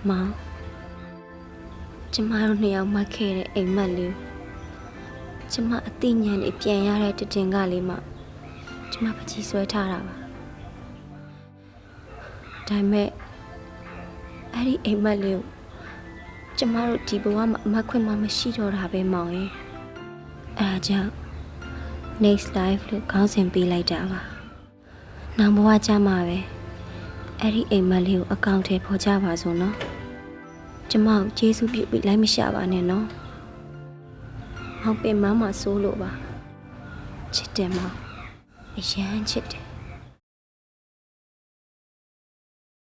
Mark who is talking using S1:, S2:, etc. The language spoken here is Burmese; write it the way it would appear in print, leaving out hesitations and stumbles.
S1: မောင်ကျမတို့နှစ်ယောက်မှတ်ခဲ့တဲ့အိမ်မက်လေးကျမအသိဉာဏ်နဲ့ပြန်ရတဲ့တတင်ကလေးမှကျမပကြီးဆွဲထားတာပါဒါပေမဲ့အဲ့ဒီအိမ်မက်လေးကိုကျမတို့ဒီဘဝမှာအမှတ်ခွင့်မှမရှိတော့တာပဲမောင်ရဲ့အဲ့ဒါကြောင့် next life လို့ခေါင်းစဉ်ပေးလိုက်တာပါနောက်ဘဝကျမှပဲအဲ့ဒီအိမ်မက်လေးကိုအကောင့်ထဲပေါ်ကြပါစို့နော်ကျမကိုကျေးဇူးပြုပြီးလိုက်မရှာပါနဲ့နော်မောင်ပင်မမဆိုးလို့ပါချစ်တယ်မောင်အရန်ချစ်တယ်